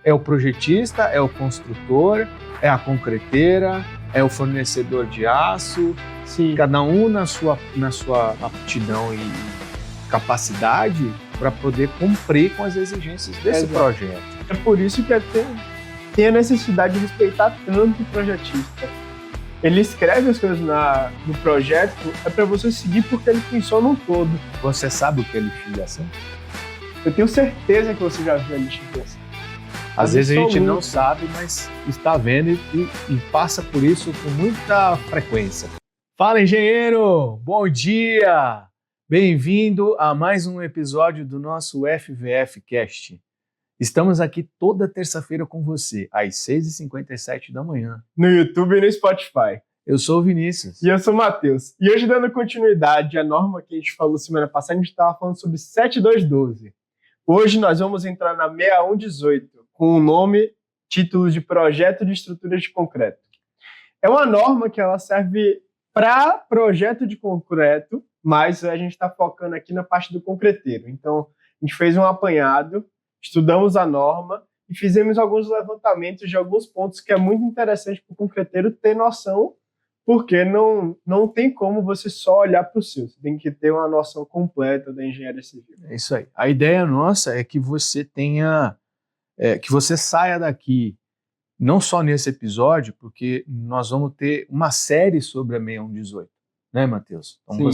É o projetista, é o construtor, é a concreteira, é o fornecedor de aço. Sim. Cada um na sua aptidão e capacidade para poder cumprir com as exigências desse projeto. É por isso que tem a necessidade de respeitar tanto o projetista. Ele escreve as coisas no projeto, é para você seguir porque ele funciona um todo. Você sabe o que é lixiviação? Eu tenho certeza que você já viu a lixiviação. Às vezes a gente não sabe, mas está vendo e passa por isso com muita frequência. Fala, engenheiro! Bom dia! Bem-vindo a mais um episódio do nosso FVF Cast. Estamos aqui toda terça-feira com você, às 6h57 da manhã. No YouTube e no Spotify. Eu sou o Vinícius. E eu sou o Matheus. E hoje, dando continuidade à norma que a gente falou semana passada, a gente estava falando sobre 7212. Hoje nós vamos entrar na 6118, com o nome, título de Projeto de Estruturas de Concreto. É uma norma que ela serve para projeto de concreto, mas a gente está focando aqui na parte do concreteiro. Então, a gente fez um apanhado, estudamos a norma e fizemos alguns levantamentos de alguns pontos que é muito interessante para o concreteiro ter noção, porque não tem como você só olhar para o seu. Você tem que ter uma noção completa da engenharia civil. É isso aí. A ideia nossa é que você tenha, que você saia daqui, não só nesse episódio, porque nós vamos ter uma série sobre a 6118, né, Matheus? Então,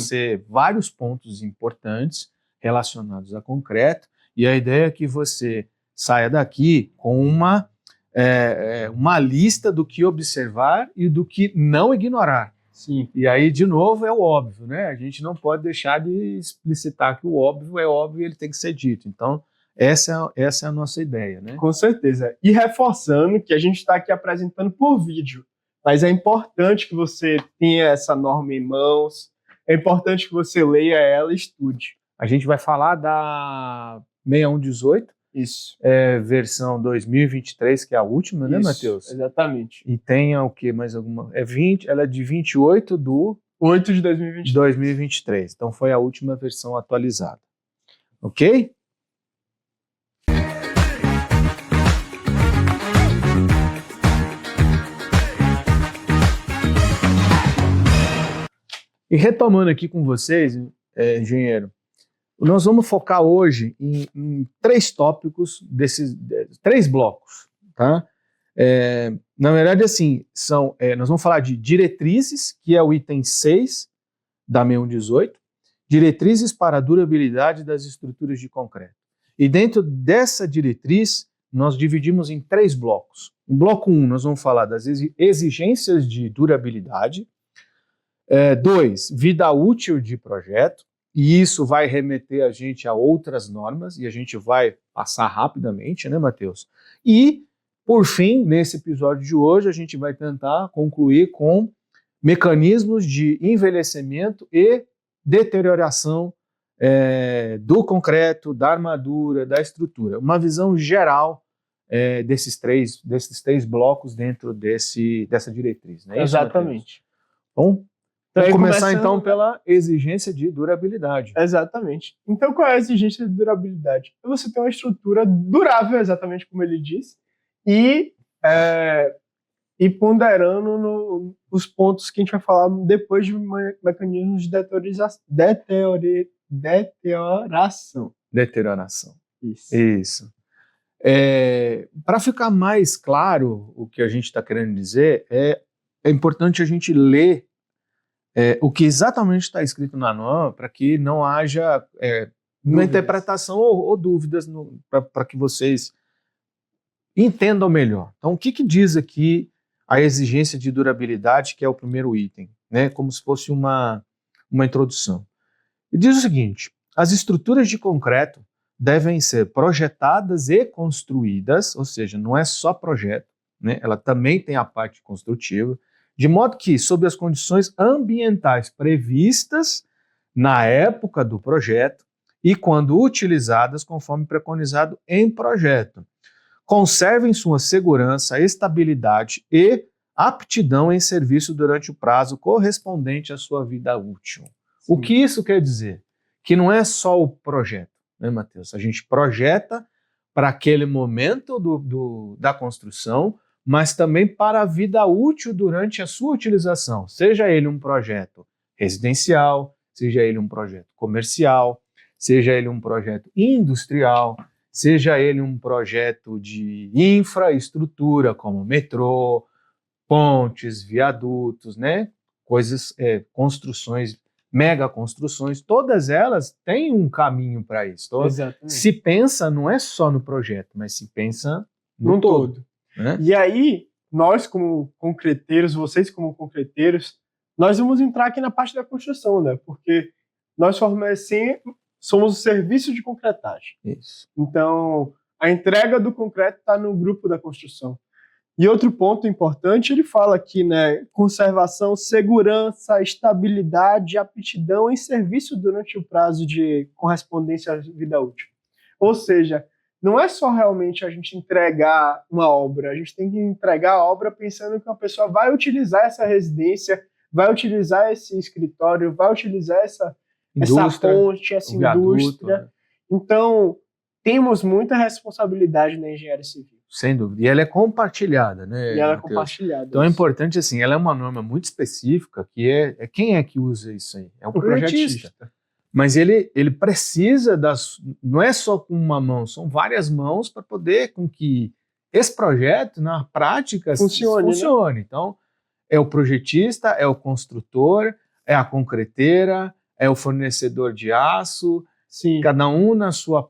vários pontos importantes relacionados a concreto, e a ideia é que você saia daqui com uma lista do que observar e do que não ignorar. Sim. E aí, de novo, é o óbvio, né? A gente não pode deixar de explicitar que o óbvio é óbvio e ele tem que ser dito. Então, essa é a nossa ideia, né? Com certeza. E reforçando que a gente está aqui apresentando por vídeo, mas é importante que você tenha essa norma em mãos, é importante que você leia ela e estude. A gente vai falar da 6118, isso. Versão 2023, que é a última, isso, né, Matheus? Exatamente. E tem o quê? Mais alguma? Ela é de 28 de 8 de 2023. Então foi a última versão atualizada. Ok? E retomando aqui com vocês, engenheiro, nós vamos focar hoje em três tópicos desses 3 blocos, tá? Na verdade, assim, nós vamos falar de diretrizes, que é o item 6 da 6118, diretrizes para a durabilidade das estruturas de concreto. E dentro dessa diretriz, nós dividimos em 3 blocos. No bloco 1, nós vamos falar das exigências de durabilidade. 2, vida útil de projeto. E isso vai remeter a gente a outras normas, e a gente vai passar rapidamente, né, Matheus? E, por fim, nesse episódio de hoje, a gente vai tentar concluir com mecanismos de envelhecimento e deterioração do concreto, da armadura, da estrutura. Uma visão geral desses três blocos dentro dessa diretriz, né? Exatamente. Bom, vamos começar então pela exigência de durabilidade. Exatamente. Então, qual é a exigência de durabilidade? É você ter uma estrutura durável, exatamente como ele diz, e ponderando os pontos que a gente vai falar depois de mecanismos de deterioração. Deterioração. Isso. Para ficar mais claro o que a gente está querendo dizer, é importante a gente ler o que exatamente está escrito na norma, para que não haja uma interpretação ou dúvidas, para que vocês entendam melhor. Então, o que diz aqui a exigência de durabilidade, que é o primeiro item, né? Como se fosse uma introdução. E diz o seguinte: as estruturas de concreto devem ser projetadas e construídas, ou seja, não é só projeto, né? Ela também tem a parte construtiva, de modo que, sob as condições ambientais previstas na época do projeto e quando utilizadas conforme preconizado em projeto, conservem sua segurança, estabilidade e aptidão em serviço durante o prazo correspondente à sua vida útil. Sim. O que isso quer dizer? Que não é só o projeto, né, Matheus? A gente projeta para aquele momento da construção, mas também para a vida útil durante a sua utilização, seja ele um projeto residencial, seja ele um projeto comercial, seja ele um projeto industrial, seja ele um projeto de infraestrutura, como metrô, pontes, viadutos, né? Coisas, construções, mega construções, todas elas têm um caminho para isso. Então, Exatamente. se pensa, não é só no projeto, mas se pensa no todo. Né? E aí, nós como concreteiros, vocês como concreteiros, nós vamos entrar aqui na parte da construção, né? Porque nós somos o serviço de concretagem. Isso. Então, a entrega do concreto está no grupo da construção. E outro ponto importante, ele fala aqui, né? Conservação, segurança, estabilidade, aptidão em serviço durante o prazo de correspondência à vida útil. Ou seja, não é só realmente a gente entregar uma obra, a gente tem que entregar a obra pensando que uma pessoa vai utilizar essa residência, vai utilizar esse escritório, vai utilizar essa ponte, essa indústria. Né? Então, temos muita responsabilidade na engenharia civil. Sem dúvida. E ela é compartilhada, né? E ela é compartilhada. Então é importante, assim, ela é uma norma muito específica, que quem é que usa isso aí? É o projetista. Mas ele precisa não é só com uma mão, são várias mãos para poder com que esse projeto, na prática, funcione. Né? Então, é o projetista, é o construtor, é a concreteira, é o fornecedor de aço, sim, cada um na sua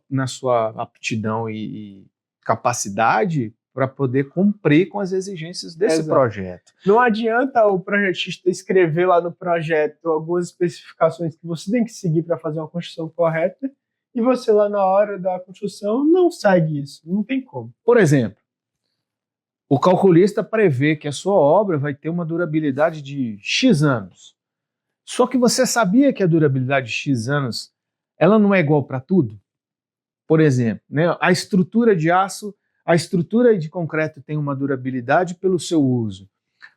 aptidão e capacidade para poder cumprir com as exigências desse projeto. Não adianta o projetista escrever lá no projeto algumas especificações que você tem que seguir para fazer uma construção correta e você lá na hora da construção não segue isso, não tem como. Por exemplo, o calculista prevê que a sua obra vai ter uma durabilidade de X anos. Só que você sabia que a durabilidade de X anos ela não é igual para tudo? Por exemplo, né, a estrutura de aço, a estrutura de concreto tem uma durabilidade pelo seu uso,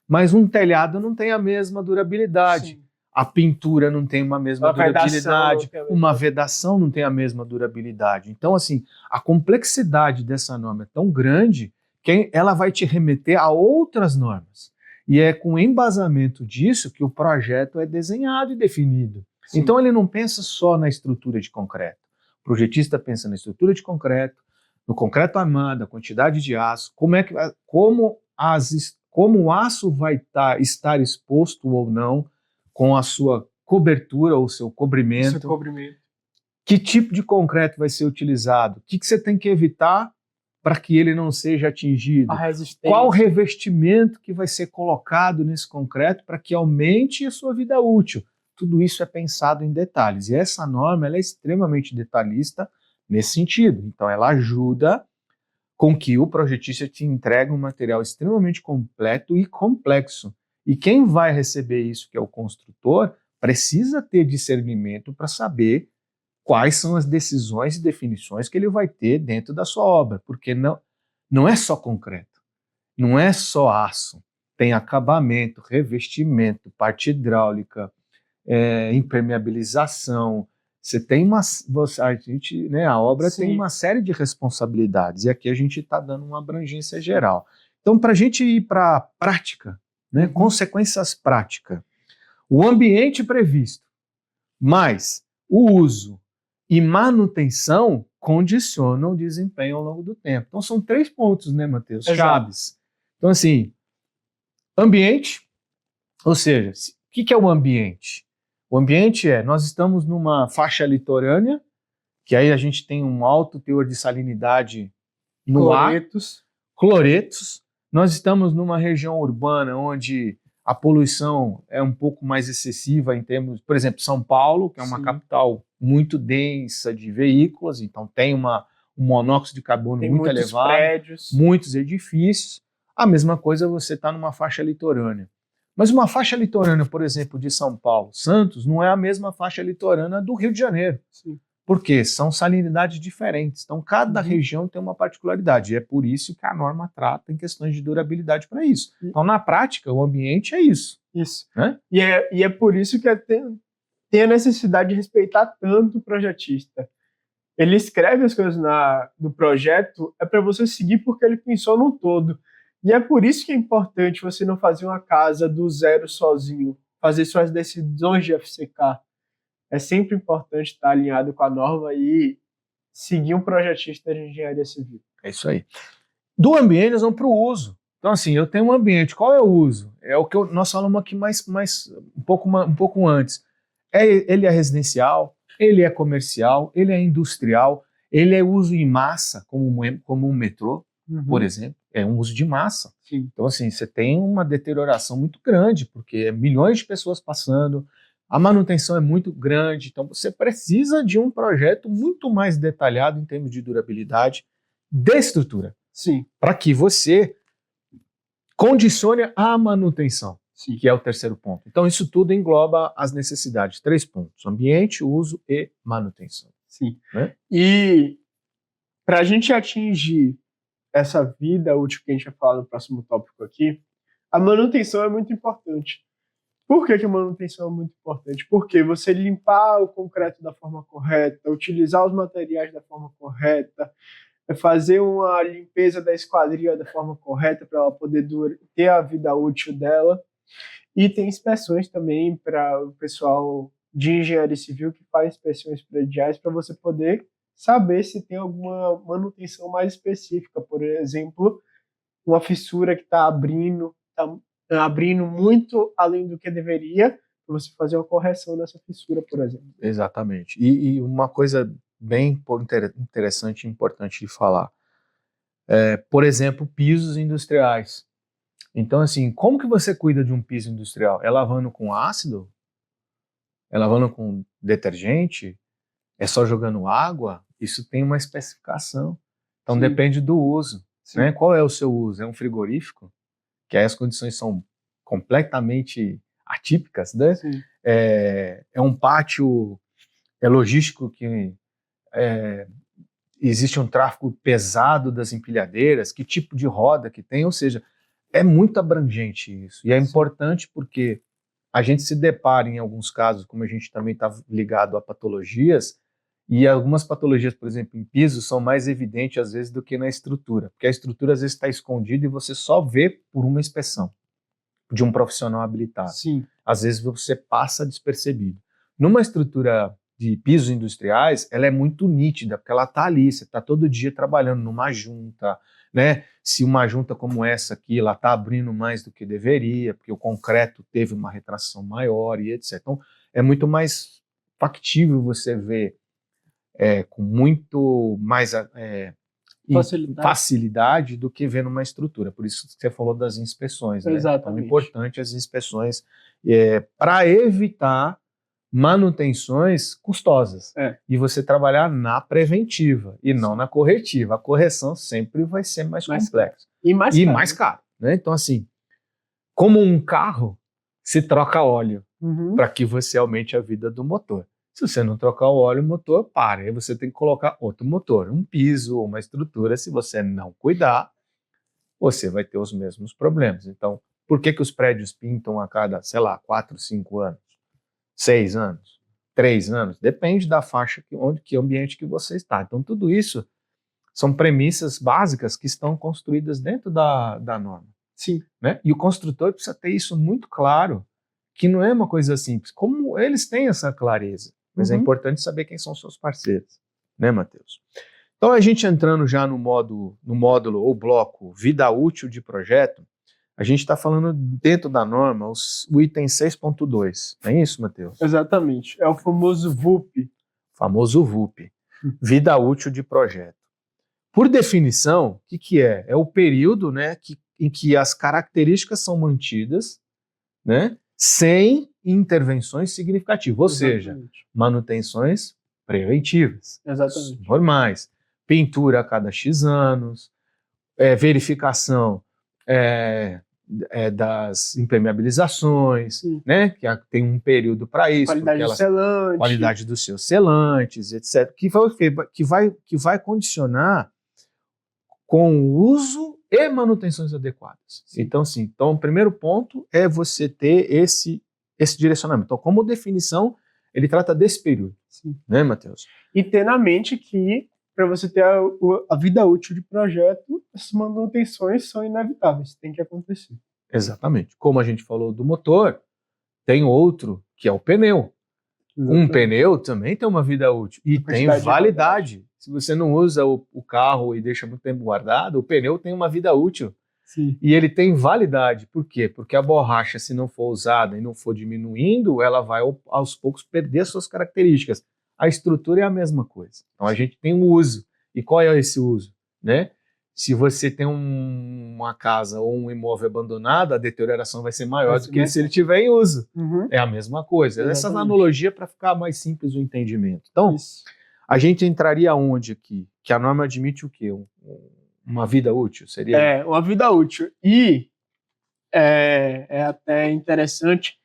mas um telhado não tem a mesma durabilidade. Sim. A pintura não tem uma mesma durabilidade, uma vedação não tem a mesma durabilidade. Então, assim, a complexidade dessa norma é tão grande que ela vai te remeter a outras normas. E é com embasamento disso que o projeto é desenhado e definido. Sim. Então, ele não pensa só na estrutura de concreto. O projetista pensa na estrutura de concreto, no concreto armado, a quantidade de aço, como o aço vai estar exposto ou não com a sua cobertura ou seu cobrimento. Que tipo de concreto vai ser utilizado? O que você tem que evitar para que ele não seja atingido? A resistência. Qual revestimento que vai ser colocado nesse concreto para que aumente a sua vida útil? Tudo isso é pensado em detalhes. E essa norma ela é extremamente detalhista nesse sentido. Então, ela ajuda com que o projetista te entregue um material extremamente completo e complexo. E quem vai receber isso, que é o construtor, precisa ter discernimento para saber quais são as decisões e definições que ele vai ter dentro da sua obra. Porque não é só concreto, não é só aço. Tem acabamento, revestimento, parte hidráulica, impermeabilização. A obra Sim. tem uma série de responsabilidades e aqui a gente está dando uma abrangência geral. Então, para a gente ir para a prática, né, consequências práticas, o ambiente previsto, mais o uso e manutenção condicionam o desempenho ao longo do tempo. Então, são 3 pontos, né, Matheus? Chaves. Então, assim, ambiente, ou seja, o que é o ambiente? O ambiente nós estamos numa faixa litorânea, que aí a gente tem um alto teor de salinidade no cloretos. Nós estamos numa região urbana onde a poluição é um pouco mais excessiva em termos, por exemplo, São Paulo, que é uma capital muito densa de veículos, então tem um monóxido de carbono muito elevado, prédios. Muitos edifícios. A mesma coisa você está numa faixa litorânea. Mas uma faixa litorânea, por exemplo, de São Paulo, Santos, não é a mesma faixa litorânea do Rio de Janeiro. Sim. Por quê? São salinidades diferentes. Então, cada região tem uma particularidade. E é por isso que a norma trata em questões de durabilidade para isso. Então, na prática, o ambiente é isso. Isso. Né? E é por isso que tem a necessidade de respeitar tanto o projetista. Ele escreve as coisas no projeto, é para você seguir porque ele pensou no todo. E é por isso que é importante você não fazer uma casa do zero sozinho, fazer suas decisões de FCK. É sempre importante estar alinhado com a norma e seguir um projetista de engenharia civil. É isso aí. Do ambiente, nós vamos para o uso. Então, assim, eu tenho um ambiente, qual é o uso? É o que nós falamos aqui um pouco antes. Ele é residencial, ele é comercial, ele é industrial, ele é uso em massa, como um metrô, por exemplo. É um uso de massa. Sim. Então, assim, você tem uma deterioração muito grande, porque é milhões de pessoas passando, a manutenção é muito grande, então você precisa de um projeto muito mais detalhado em termos de durabilidade de estrutura. Sim. Para que você condicione a manutenção, Sim. que é o terceiro ponto. Então, isso tudo engloba as necessidades. 3 pontos: ambiente, uso e manutenção. Sim. Né? E para a gente atingir essa vida útil que a gente vai falar no próximo tópico aqui, a manutenção é muito importante. Por que a manutenção é muito importante? Porque você limpar o concreto da forma correta, utilizar os materiais da forma correta, fazer uma limpeza da esquadria da forma correta para ela poder ter a vida útil dela. E tem inspeções também para o pessoal de engenharia civil que faz inspeções prediais para você poder saber se tem alguma manutenção mais específica. Por exemplo, uma fissura que está abrindo muito além do que deveria, para você fazer uma correção dessa fissura, por exemplo. Exatamente. E uma coisa bem interessante e importante de falar. Por exemplo, pisos industriais. Então, assim, como que você cuida de um piso industrial? É lavando com ácido? É lavando com detergente? É só jogando água? Isso tem uma especificação. Então, Sim. depende do uso. Né? Qual é o seu uso? É um frigorífico? Que aí as condições são completamente atípicas, né? É um pátio logístico que existe um tráfego pesado das empilhadeiras, que tipo de roda que tem, ou seja, é muito abrangente isso. E é importante porque a gente se depara em alguns casos, como a gente também está ligado a patologias, e algumas patologias, por exemplo, em piso, são mais evidentes às vezes do que na estrutura, porque a estrutura às vezes está escondida e você só vê por uma inspeção de um profissional habilitado. Sim. Às vezes você passa despercebido. Numa estrutura de pisos industriais, ela é muito nítida, porque ela está ali, você está todo dia trabalhando numa junta, né? Se uma junta como essa aqui, ela está abrindo mais do que deveria, porque o concreto teve uma retração maior e etc. Então, é muito mais factível você ver com muito mais facilidade do que ver numa estrutura. Por isso que você falou das inspeções. Né? Exatamente. Então, é importante as inspeções para evitar manutenções custosas. E você trabalhar na preventiva e não na corretiva. A correção sempre vai ser mais complexa. E mais caro. Né? Então, assim, como um carro, se troca óleo para que você aumente a vida do motor. Se você não trocar o óleo, o motor para. Aí você tem que colocar outro motor, um piso, uma estrutura. Se você não cuidar, você vai ter os mesmos problemas. Então, por que os prédios pintam a cada, 4, 5 anos? 6 anos? 3 anos? Depende da faixa, que ambiente que você está. Então, tudo isso são premissas básicas que estão construídas dentro da norma. Sim. Né? E o construtor precisa ter isso muito claro, que não é uma coisa simples. Como eles têm essa clareza, mas é importante saber quem são seus parceiros, né, Matheus? Então, a gente entrando já no módulo ou bloco vida útil de projeto, a gente está falando dentro da norma o item 6.2, não é isso, Matheus? Exatamente, é o famoso VUP. Famoso VUP, vida útil de projeto. Por definição, o que é? É o período, né, em que as características são mantidas, né, sem intervenções significativas, ou seja, manutenções preventivas, normais, pintura a cada X anos, verificação das impermeabilizações, né, que tem um período para isso, qualidade dos seus selantes, etc., que vai condicionar com o uso e manutenções adequadas. Então, o primeiro ponto é você ter esse direcionamento. Então, como definição, ele trata desse período, Sim. né, Matheus? E ter na mente que, para você ter a vida útil de projeto, essas manutenções são inevitáveis, tem que acontecer. Exatamente. Como a gente falou do motor, tem outro, que é o pneu. Exatamente. Um pneu também tem uma vida útil e tem quantidade de validade. Se você não usa o carro e deixa muito tempo guardado, o pneu tem uma vida útil. Sim. E ele tem validade. Por quê? Porque a borracha, se não for usada e não for diminuindo, ela vai aos poucos perder suas características. A estrutura é a mesma coisa. Então a gente tem um uso. E qual é esse uso? Né? Se você tem uma casa ou um imóvel abandonado, a deterioração vai ser maior do que se ele estiver em uso. Uhum. É a mesma coisa. Exatamente. Essa analogia para ficar mais simples o entendimento. Então, Isso. a gente entraria onde aqui? Que a norma admite o quê? Uma vida útil? Seria? Uma vida útil. E é até interessante,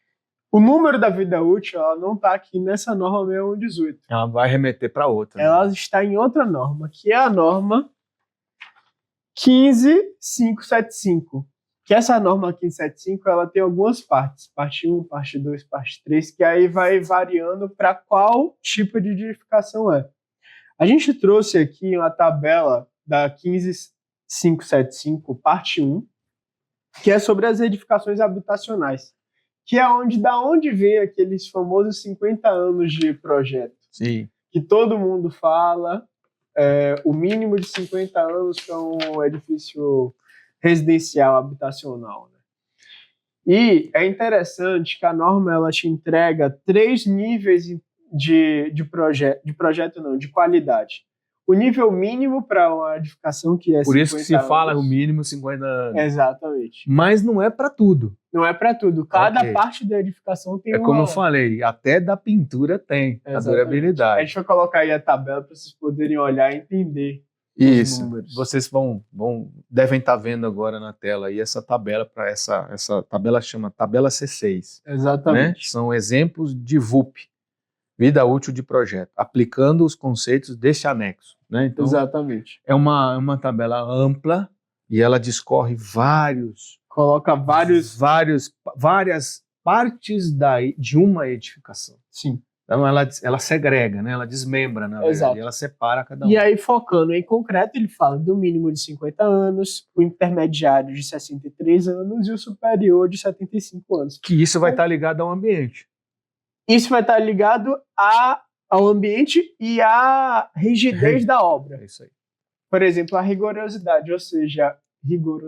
o número da vida útil ela não está aqui nessa norma 6118. Ela vai remeter para outra. Ela está em outra norma, que é a norma 15575. Que essa norma 155 ela tem algumas partes, parte 1, parte 2, parte 3, que aí vai variando para qual tipo de edificação é. A gente trouxe aqui uma tabela da 15575, parte 1, que é sobre as edificações habitacionais, que é da onde vem aqueles famosos 50 anos de projeto. Sim. Que todo mundo fala, o mínimo de 50 anos para um edifício residencial, habitacional. Né? E é interessante que a norma ela te entrega 3 níveis de qualidade. O nível mínimo para uma edificação que é 50 anos. Por isso que se fala o mínimo 50 anos. Exatamente. Mas não é para tudo. Não é para tudo. Cada parte da edificação tem como eu falei, até da pintura tem a durabilidade. A gente vai colocar aí a tabela para vocês poderem olhar e entender. Isso. Vocês devem estar vendo agora na tela aí essa tabela, para essa tabela chama tabela C6. Exatamente. Né? São exemplos de VUP, vida útil de projeto, aplicando os conceitos deste anexo. Né? Então, exatamente. É uma tabela ampla e ela discorre coloca várias partes de uma edificação. Sim. Então ela segrega, né? Ela desmembra, na verdade, ela separa cada um. E aí, focando em concreto, ele fala do mínimo de 50 anos, o intermediário de 63 anos e o superior de 75 anos. Que isso vai estar ligado ao ambiente. Isso vai estar ligado ao ambiente e à rigidez da obra. É isso aí. Por exemplo, a rigorosidade, ou seja, rigor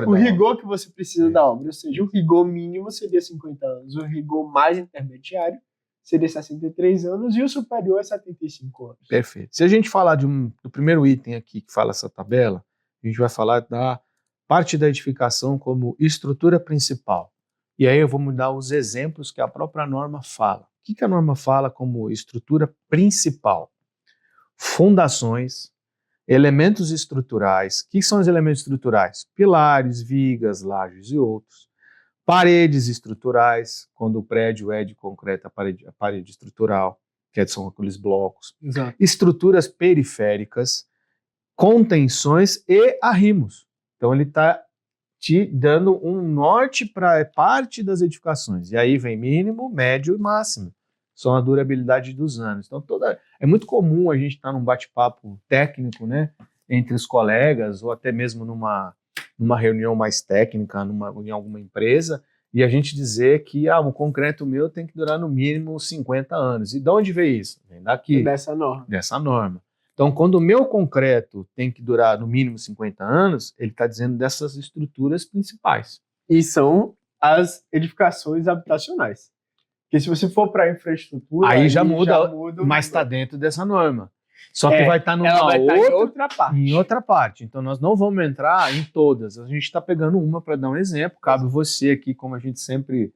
o rigor que você precisa da obra. Ou seja, o rigor mínimo seria 50 anos, o rigor mais intermediário seria 63 anos e o superior é 75 anos. Perfeito. Se a gente falar do primeiro item aqui que fala essa tabela, a gente vai falar da parte da edificação como estrutura principal. E aí eu vou mudar os exemplos que a própria norma fala. O que a norma fala como estrutura principal? Fundações, elementos estruturais. O que são os elementos estruturais? Pilares, vigas, lajes e outros. Paredes estruturais, quando o prédio é de concreto, a parede estrutural, que são aqueles blocos. Exato. Estruturas periféricas, contenções e arrimos. Então ele está te dando um norte para parte das edificações. E aí vem mínimo, médio e máximo. São a durabilidade dos anos. Então é muito comum a gente estar num bate-papo técnico, né, entre os colegas, ou até mesmo numa reunião mais técnica, em alguma empresa, e a gente dizer que o concreto meu tem que durar no mínimo 50 anos. E de onde veio isso? Vem daqui. Dessa norma. Então, quando o meu concreto tem que durar no mínimo 50 anos, ele está dizendo dessas estruturas principais. E são as edificações habitacionais. Porque se você for para a infraestrutura... Aí já muda, mas está dentro dessa norma. Só que vai estar em outra parte. Então, nós não vamos entrar em todas. A gente está pegando uma para dar um exemplo. Cabe você aqui, como a gente sempre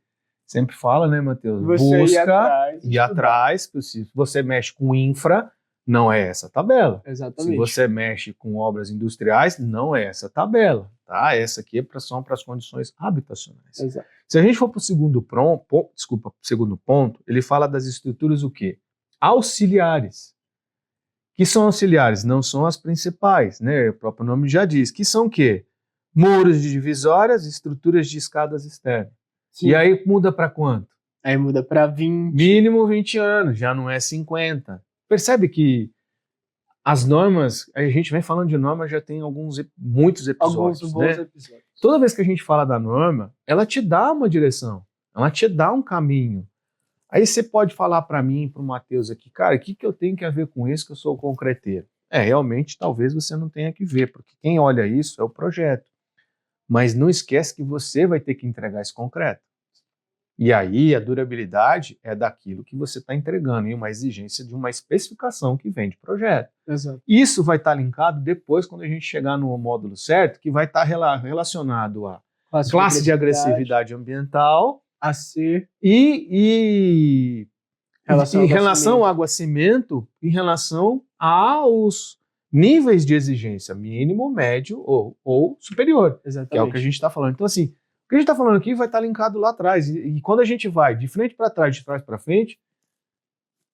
fala, né, Matheus? Busca ir atrás. Se você mexe com infra, não é essa tabela. Exatamente. Se você mexe com obras industriais, não é essa tabela. Tá? Essa aqui são para as condições habitacionais. Exato. Se a gente for para o segundo ponto, ele fala das estruturas o quê? Auxiliares. Que são auxiliares? Não são as principais, né? O próprio nome já diz. Que são o quê? Muros de divisórias, estruturas de escadas externas. Sim. E aí muda para quanto? Aí muda para 20. Mínimo 20 anos, já não é 50. Percebe que as normas, a gente vem falando de norma já tem muitos episódios, Alguns bons né? episódios. Toda vez que a gente fala da norma, ela te dá uma direção, ela te dá um caminho. Aí você pode falar para mim, para o Matheus aqui, cara, o que eu tenho que ver com isso que eu sou concreteiro? Realmente, talvez você não tenha que ver, porque quem olha isso é o projeto. Mas não esquece que você vai ter que entregar esse concreto. E aí a durabilidade é daquilo que você está entregando e uma exigência de uma especificação que vem de projeto. Exato. Isso vai estar linkado depois quando a gente chegar no módulo certo, que vai estar relacionado à classe de agressividade ambiental, AC e em relação ao água-cimento, em relação aos níveis de exigência mínimo, médio ou superior. Exatamente. Que é o que a gente está falando. Então, assim, o que a gente está falando aqui vai estar linkado lá atrás. E quando a gente vai de frente para trás, de trás para frente,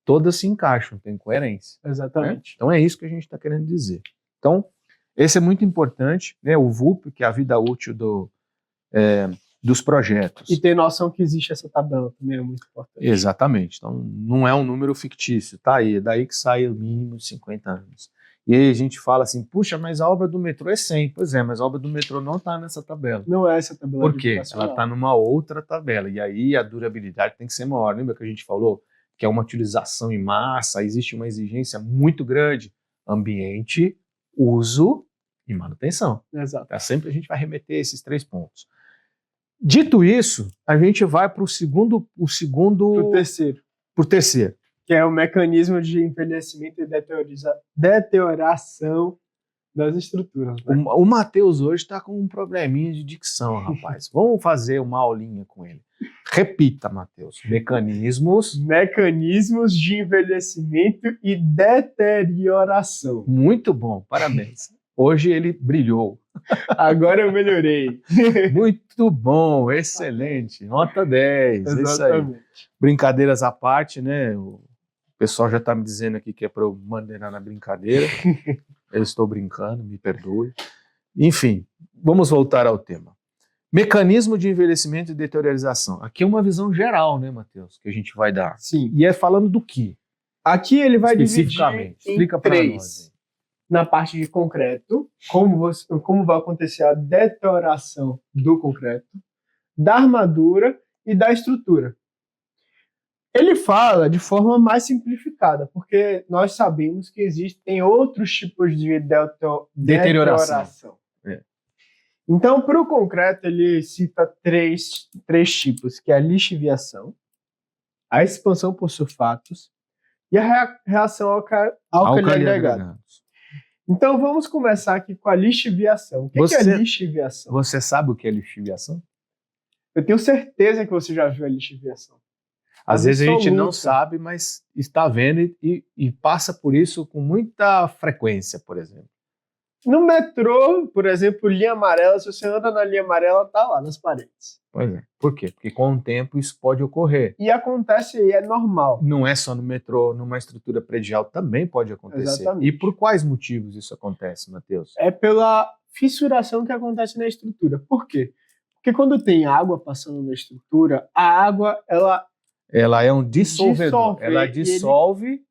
todas se encaixam, tem coerência. Exatamente. Né? Então é isso que a gente está querendo dizer. Então, esse é muito importante, né? O VUP, que é a vida útil dos projetos. E ter noção que existe essa tabela também é muito importante. Exatamente. Então, não é um número fictício, tá aí. É daí que sai o mínimo de 50 anos. E aí a gente fala assim, puxa, mas a obra do metrô é 100. Pois é, mas a obra do metrô não está nessa tabela. Não é essa tabela. Por quê? Ela está numa outra tabela. E aí a durabilidade tem que ser maior. Lembra que a gente falou que é uma utilização em massa, existe uma exigência muito grande. Ambiente, uso e manutenção. Exato. Sempre a gente vai remeter esses 3 pontos. Dito isso, a gente vai para o segundo... Para o terceiro. Que é o mecanismo de envelhecimento e deterioração das estruturas. Né? O Matheus hoje está com um probleminha de dicção, rapaz. Vamos fazer uma aulinha com ele. Repita, Matheus. Mecanismos de envelhecimento e deterioração. Muito bom, parabéns. Hoje ele brilhou. Agora eu melhorei. Muito bom, excelente. Nota 10. Exatamente. É isso aí. Brincadeiras à parte, né? O pessoal já está me dizendo aqui que é para eu mandeirar na brincadeira. Eu estou brincando, me perdoe. Enfim, vamos voltar ao tema. Mecanismo de envelhecimento e deteriorização. Aqui é uma visão geral, né, Matheus, que a gente vai dar. Sim. E é falando do quê? Aqui ele vai dividir Explica para nós. Na parte de concreto, como vai acontecer a deterioração do concreto, da armadura e da estrutura. Ele fala de forma mais simplificada, porque nós sabemos que existem outros tipos de deterioração. Então, para o concreto, ele cita três tipos, que é a lixiviação, a expansão por sulfatos e a reação alcali-agregados. Então, vamos começar aqui com a lixiviação. O que é lixiviação? Você sabe o que é lixiviação? Eu tenho certeza que você já viu a lixiviação. Às vezes a gente não sabe, mas está vendo e passa por isso com muita frequência, por exemplo. No metrô, por exemplo, linha amarela, se você anda na linha amarela, está lá nas paredes. Pois é. Por quê? Porque com o tempo isso pode ocorrer. E acontece e é normal. Não é só no metrô, numa estrutura predial também pode acontecer. Exatamente. E por quais motivos isso acontece, Matheus? É pela fissuração que acontece na estrutura. Por quê? Porque quando tem água passando na estrutura, a água, ela é um dissolvedor. Ela dissolve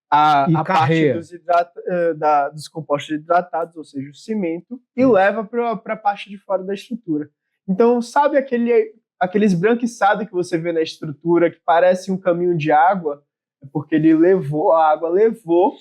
a parte dos compostos hidratados, ou seja, o cimento, e leva para a parte de fora da estrutura. Então, sabe aqueles branquiçados que você vê na estrutura, que parece um caminho de água? É porque a água levou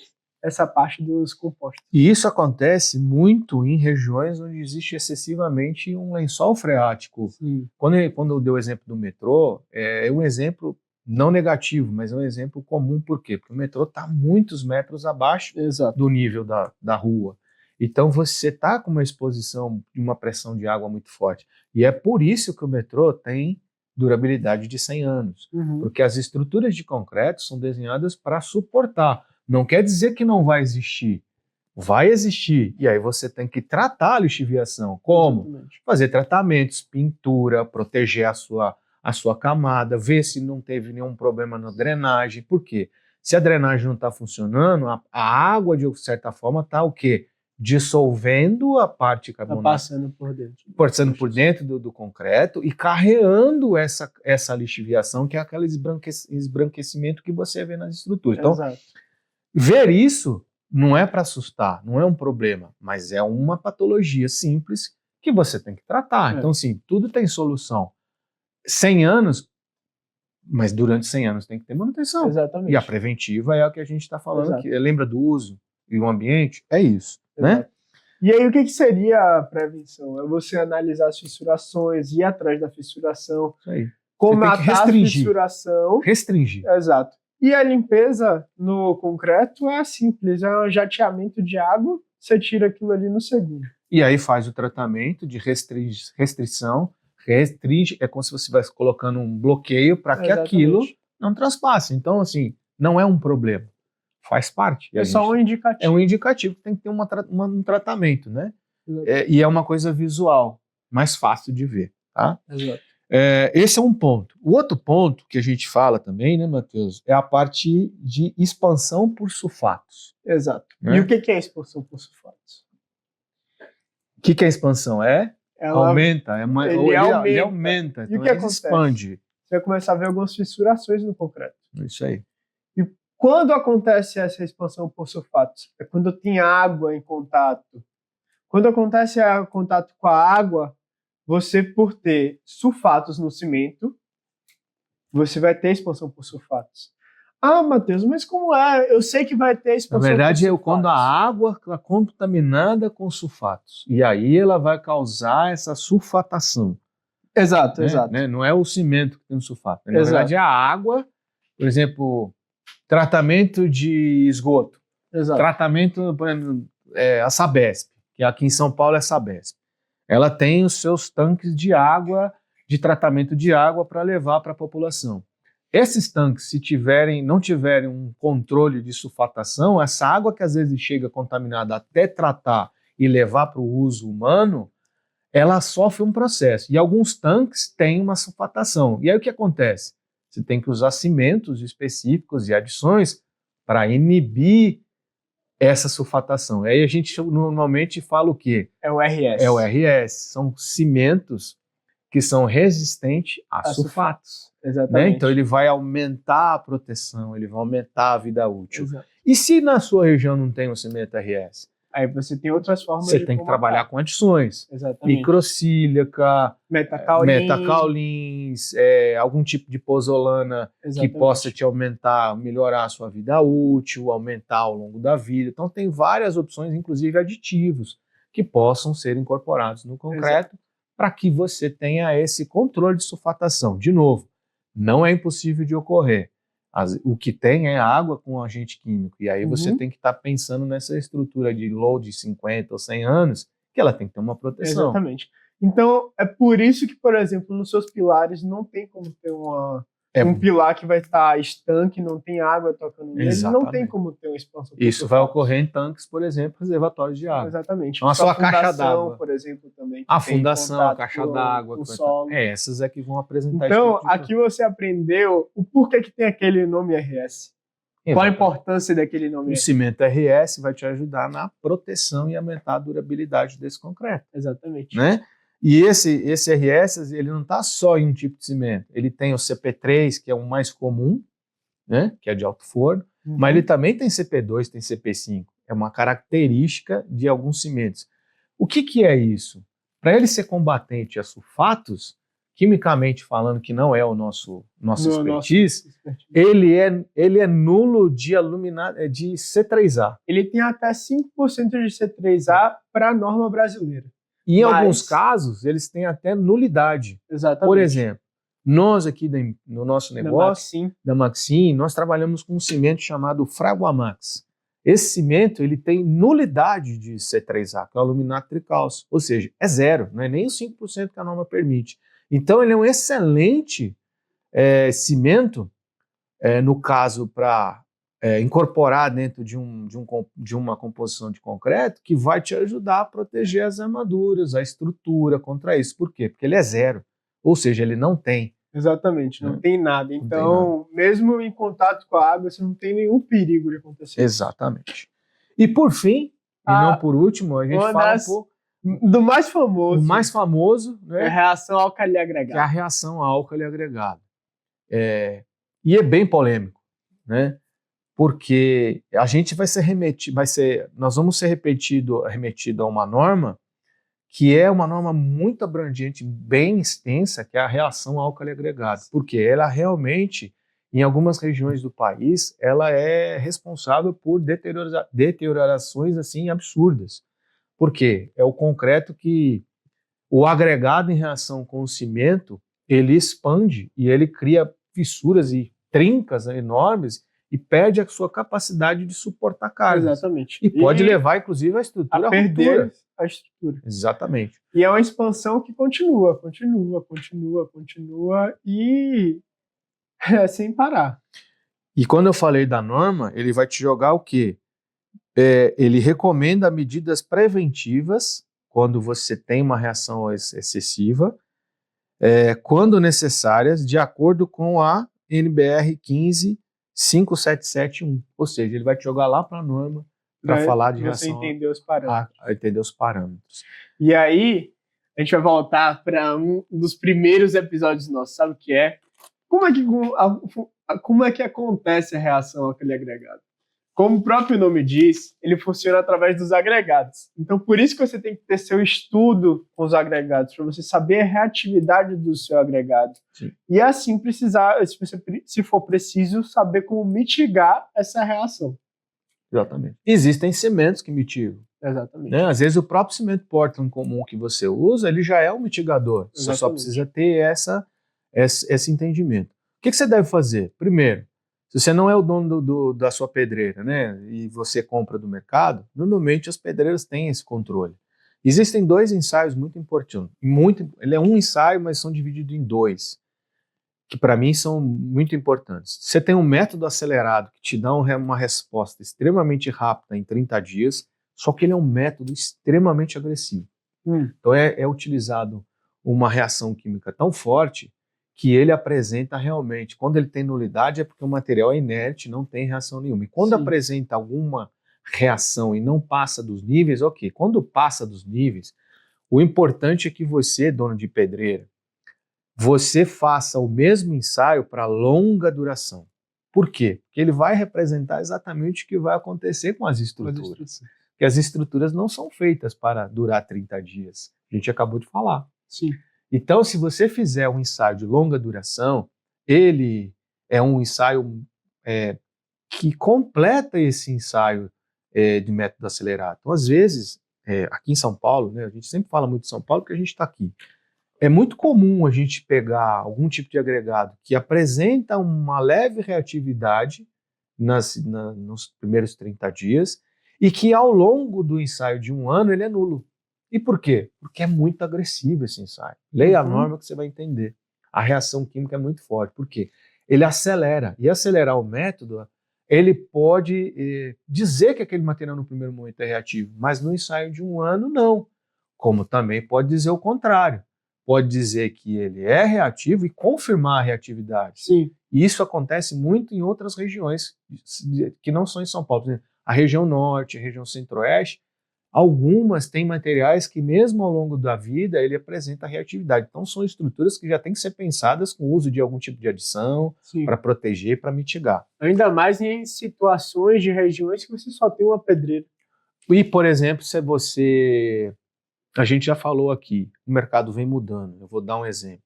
essa parte dos compostos. E isso acontece muito em regiões onde existe excessivamente um lençol freático. Sim. Quando eu dei o exemplo do metrô, é um exemplo não negativo, mas é um exemplo comum. Por quê? Porque o metrô está muitos metros abaixo do nível da rua. Então você está com uma exposição de uma pressão de água muito forte. E é por isso que o metrô tem durabilidade de 100 anos. Uhum. Porque as estruturas de concreto são desenhadas para suportar. Não quer dizer que não vai existir. Vai existir. E aí você tem que tratar a lixiviação. Como? Exatamente. Fazer tratamentos, pintura, proteger a sua camada, ver se não teve nenhum problema na drenagem. Por quê? Se a drenagem não está funcionando, a água, de certa forma, está o quê? dissolvendo a parte Tá carbonática, passando por dentro. passando por dentro do concreto e carreando essa lixiviação, que é aquele esbranquecimento que você vê nas estruturas. Então, Exato. ver isso não é para assustar, não é um problema, mas é uma patologia simples que você tem que tratar. É. Então, assim, tudo tem solução. 100 anos, mas durante 100 anos tem que ter manutenção. Exatamente. E a preventiva é o que a gente está falando, Exato. que lembra do uso e o ambiente, é isso, né? Exato. E aí, o que seria a prevenção? É você analisar as fissurações, ir atrás da fissuração, Isso aí. comatar a restringir. fissuração. Restringir. Exato. E a limpeza no concreto é simples, é um jateamento de água, você tira aquilo ali no segundo. E aí faz o tratamento de restrição, restringe, é como se você estivesse colocando um bloqueio para que Exatamente. aquilo não transpasse. Então, assim, não é um problema, faz parte. E É só um indicativo. É um indicativo que tem que ter um tratamento, né? Exato. E é uma coisa visual, mais fácil de ver, tá? Exato. Esse é um ponto. O outro ponto que a gente fala também, né, Matheus, é a parte de expansão por sulfatos. Exato. Né? E o que é expansão por sulfatos? O que é expansão? Aumenta. Ele aumenta. E Então o que ele acontece? expande. Você vai começar a ver algumas fissurações no concreto. Isso aí. Quando acontece essa expansão por sulfatos? É quando tem água em contato. Quando acontece o contato com a água, você, por ter sulfatos no cimento, você vai ter expansão por sulfatos. Ah, Matheus, mas como é? Eu sei que vai ter expansão por sulfatos. Na verdade, é quando a água está contaminada com sulfatos. E aí ela vai causar essa sulfatação. Exato, Né? exato. Né? Não é o cimento que tem o sulfato. Na Exato. verdade, é a água, por exemplo, tratamento de esgoto. Exato. Tratamento, por exemplo, a Sabesp, que aqui em São Paulo é a Sabesp. Ela tem os seus tanques de água, de tratamento de água para levar para a população. Esses tanques, se não tiverem um controle de sulfatação, essa água que às vezes chega contaminada até tratar e levar para o uso humano, ela sofre um processo. E alguns tanques têm uma sulfatação. E aí o que acontece? Você tem que usar cimentos específicos e adições para inibir essa sulfatação. Aí a gente normalmente fala o quê? É o RS. É o RS. São cimentos que são resistentes a sulfatos. Exatamente. Né? Então ele vai aumentar a proteção, ele vai aumentar a vida útil. Exato. E se na sua região não tem o cimento RS? Aí você tem outras formas Você de tem que comatar. trabalhar com adições. Exatamente. Microsílica, Metacaulin. metacaulins, algum tipo de pozolana que Exatamente. possa te aumentar, melhorar a sua vida útil, aumentar ao longo da vida. Então tem várias opções, inclusive aditivos, que possam ser incorporados no concreto para que você tenha esse controle de sulfatação. De novo, não é impossível de ocorrer. O que tem é água com agente químico. E aí você tem que estar pensando nessa estrutura de load de 50 ou 100 anos, que ela tem que ter uma proteção. Exatamente. Então, é por isso que, por exemplo, nos seus pilares não tem como ter um pilar que vai estar estanque, não tem água tocando nele, não tem como ter uma expansão. Isso vai ocorrer em tanques, por exemplo, reservatórios de água. Exatamente. Então, a sua caixa d'água, por exemplo, também. A fundação, a caixa d'água. Essas é que vão apresentar. Então, aqui você aprendeu o porquê que tem aquele nome RS. Qual a importância daquele nome? O cimento RS vai te ajudar na proteção e aumentar a durabilidade desse concreto. Exatamente. Né? E esse RS, ele não está só em um tipo de cimento. Ele tem o CP3, que é o mais comum, né? Que é de alto forno, mas ele também tem CP2, tem CP5. É uma característica de alguns cimentos. O que é isso? Para ele ser combatente a sulfatos, quimicamente falando, que não é o nosso expertise, ele é nulo de de C3A. Ele tem até 5% de C3A para a norma brasileira. E em alguns casos, eles têm até nulidade. Exatamente. Por exemplo, nós aqui no nosso negócio, da Maxim, nós trabalhamos com um cimento chamado Fraguamax. Esse cimento ele tem nulidade de C3A, que é o aluminato tricálcio. Ou seja, é zero, não é nem os 5% que a norma permite. Então, ele é um excelente cimento, no caso, para incorporar dentro de uma composição de concreto, que vai te ajudar a proteger as armaduras, a estrutura contra isso. Por quê? Porque ele é zero, ou seja, ele não tem. Exatamente, não tem nada. Então, mesmo em contato com a água, você não tem nenhum perigo de acontecer. Exatamente. E por fim, E não por último, a gente fala um pouco do mais famoso. O mais famoso, né? É a reação álcali Que é a agregada. reação álcali agregada. E é bem polêmico, né? Porque a gente vai ser nós vamos ser remetido a uma norma que é uma norma muito abrangente, bem extensa, que é a reação álcali agregada. Porque ela realmente, em algumas regiões do país, ela é responsável por deteriorações assim absurdas. Por quê? É o concreto que o agregado em reação com o cimento, ele expande e ele cria fissuras e trincas enormes e perde a sua capacidade de suportar cargas. Exatamente. E pode levar, inclusive, a estrutura a perder a estrutura. Exatamente. E é uma expansão que continua e sem parar. E quando eu falei da norma, ele vai te jogar o quê? Ele recomenda medidas preventivas quando você tem uma reação excessiva, quando necessárias, de acordo com a NBR 15.5771. Ou seja, ele vai te jogar lá para a norma para falar de reação. Você entender os parâmetros. Entender os parâmetros. E aí, a gente vai voltar para um dos primeiros episódios nossos, sabe o que é? Como é que acontece a reação àquele agregado? Como o próprio nome diz, ele funciona através dos agregados. Então, por isso que você tem que ter seu estudo com os agregados, para você saber a reatividade do seu agregado. Sim. E assim se for preciso, saber como mitigar essa reação. Exatamente. Existem cimentos que mitigam. Exatamente. Né? Às vezes o próprio cimento Portland comum que você usa, ele já é um mitigador. Você só precisa ter esse entendimento. O que você deve fazer? Primeiro, se você não é o dono da sua pedreira, né, e você compra do mercado, normalmente as pedreiras têm esse controle. Existem dois ensaios muito importantes. Ele é um ensaio, mas são divididos em dois, que para mim são muito importantes. Você tem um método acelerado que te dá uma resposta extremamente rápida em 30 dias, só que ele é um método extremamente agressivo. Então é utilizado uma reação química tão forte que ele apresenta realmente, quando ele tem nulidade é porque o material é inerte, não tem reação nenhuma. E quando apresenta alguma reação e não passa dos níveis, ok. Quando passa dos níveis, o importante é que você, dono de pedreira, você faça o mesmo ensaio para longa duração. Por quê? Porque ele vai representar exatamente o que vai acontecer com as estruturas. Porque as estruturas não são feitas para durar 30 dias. A gente acabou de falar. Sim. Então, se você fizer um ensaio de longa duração, ele é um ensaio que completa esse ensaio de método acelerado. Então, às vezes, aqui em São Paulo, né, a gente sempre fala muito de São Paulo porque a gente está aqui. É muito comum a gente pegar algum tipo de agregado que apresenta uma leve reatividade nos primeiros 30 dias e que ao longo do ensaio de um ano ele é nulo. E por quê? Porque é muito agressivo esse ensaio. Leia a norma que você vai entender. A reação química é muito forte. Por quê? Ele acelera. E acelerar o método, ele pode dizer que aquele material no primeiro momento é reativo, mas no ensaio de um ano, não. Como também pode dizer o contrário. Pode dizer que ele é reativo e confirmar a reatividade. Sim. E isso acontece muito em outras regiões que não são em São Paulo. Por exemplo, a região norte, a região centro-oeste, algumas têm materiais que mesmo ao longo da vida ele apresenta reatividade. Então são estruturas que já têm que ser pensadas com o uso de algum tipo de adição para proteger, para mitigar. Ainda mais em situações de regiões que você só tem uma pedreira. E, por exemplo, se você... A gente já falou aqui, o mercado vem mudando. Eu vou dar um exemplo.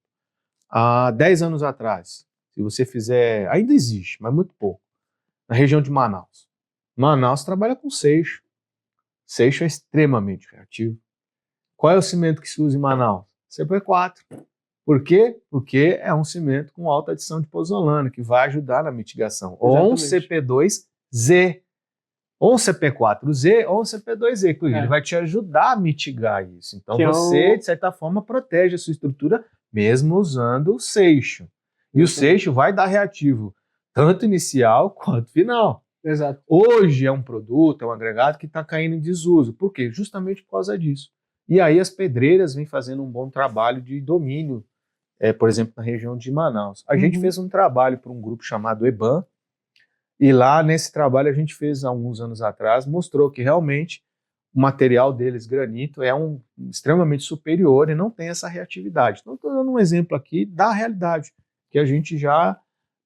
Há 10 anos atrás, se você fizer... Ainda existe, mas muito pouco. Na região de Manaus. Manaus trabalha com seixo. Seixo é extremamente reativo. Qual é o cimento que se usa em Manaus? CP4. Por quê? Porque é um cimento com alta adição de pozolana, que vai ajudar na mitigação. Exatamente. Ou um CP2Z, ou um CP4Z, ou um CP2Z. Ele vai te ajudar a mitigar isso. Então você, de certa forma, protege a sua estrutura, mesmo usando o seixo. E o seixo vai dar reativo, tanto inicial quanto final. Exato. Hoje é um produto, é um agregado que está caindo em desuso. Por quê? Justamente por causa disso. E aí as pedreiras vêm fazendo um bom trabalho de domínio, por exemplo, na região de Manaus. A gente fez um trabalho para um grupo chamado EBAN, e lá nesse trabalho a gente fez há alguns anos atrás, mostrou que realmente o material deles, granito, é extremamente superior e não tem essa reatividade. Então, estou dando um exemplo aqui da realidade, que a gente já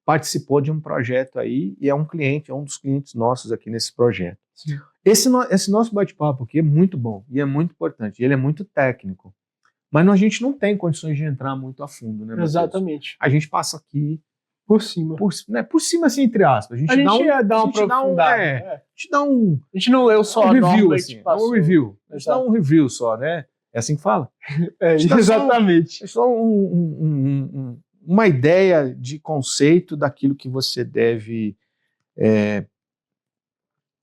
participou de um projeto aí e é um dos clientes nossos aqui nesse projeto. Sim. Esse nosso bate-papo aqui é muito bom e é muito importante, e ele é muito técnico, mas a gente não tem condições de entrar muito a fundo, né, Matheus? Exatamente. A gente passa aqui por cima. Por cima, assim, entre aspas. A gente dá uma aprofundada. A gente dá um... A gente não leu só um review, assim, passou. um review. A gente dá um review só, né? É assim que fala? Exatamente. É só uma ideia de conceito daquilo que você deve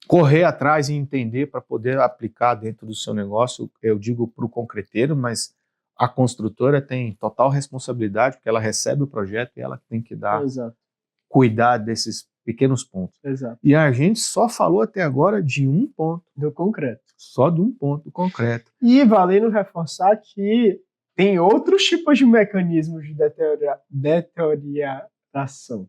correr atrás e entender para poder aplicar dentro do seu negócio. Eu digo para o concreteiro, mas a construtora tem total responsabilidade, porque ela recebe o projeto e ela tem que cuidar desses pequenos pontos. Exato. E a gente só falou até agora de um ponto. Do concreto. Só de um ponto do concreto. E valendo reforçar que tem outros tipos de mecanismos de deterioração.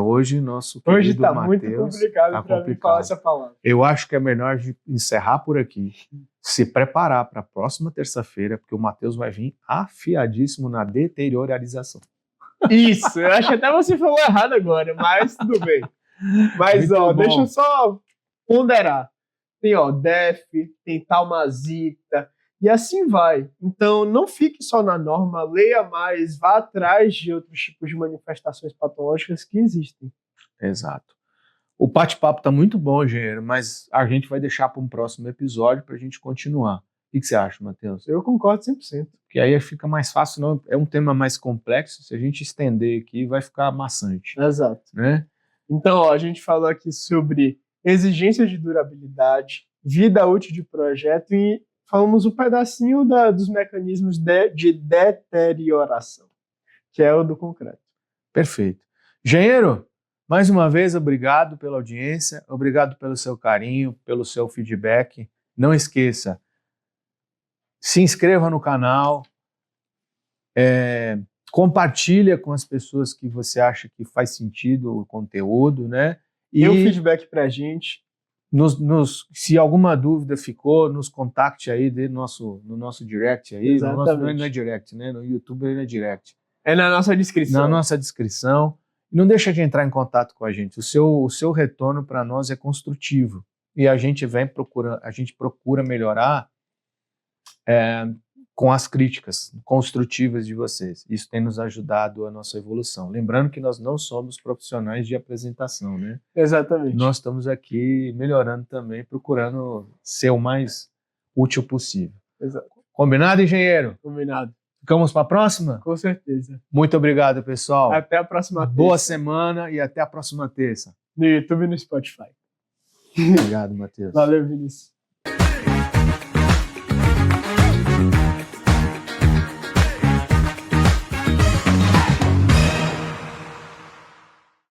Hoje Hoje está muito complicado para mim falar essa palavra. Eu acho que é melhor de encerrar por aqui, se preparar para a próxima terça-feira, porque o Matheus vai vir afiadíssimo na deterioralização. Isso, eu acho que até você falou errado agora, mas tudo bem. Mas, deixa eu só ponderar. Tem, DEF, tem Talmazita, e assim vai. Então, não fique só na norma, leia mais, vá atrás de outros tipos de manifestações patológicas que existem. Exato. O bate-papo está muito bom, engenheiro, mas a gente vai deixar para um próximo episódio para a gente continuar. O que você acha, Matheus? Eu concordo 100%. Porque aí fica mais fácil, não? É um tema mais complexo, se a gente estender aqui vai ficar maçante. Exato. Né? Então, a gente falou aqui sobre exigências de durabilidade, vida útil de projeto e falamos um pedacinho dos mecanismos de deterioração, que é o do concreto. Perfeito. Engenheiro, mais uma vez, obrigado pela audiência, obrigado pelo seu carinho, pelo seu feedback. Não esqueça, se inscreva no canal, compartilha com as pessoas que você acha que faz sentido o conteúdo, né? Dê um feedback pra gente. Se alguma dúvida ficou, nos contacte aí no nosso direct aí. Exatamente. Não é direct, né? No YouTube não é direct. É na nossa descrição. Na nossa descrição. Não deixa de entrar em contato com a gente. O seu retorno para nós é construtivo. E a gente procura melhorar com as críticas construtivas de vocês. Isso tem nos ajudado a nossa evolução. Lembrando que nós não somos profissionais de apresentação, né? Exatamente. Nós estamos aqui melhorando também, procurando ser o mais útil possível. Exato. Combinado, engenheiro? Combinado. Ficamos para a próxima? Com certeza. Muito obrigado, pessoal. Até a próxima terça. Boa semana e até a próxima terça. No YouTube e no Spotify. Obrigado, Matheus. Valeu, Vinícius.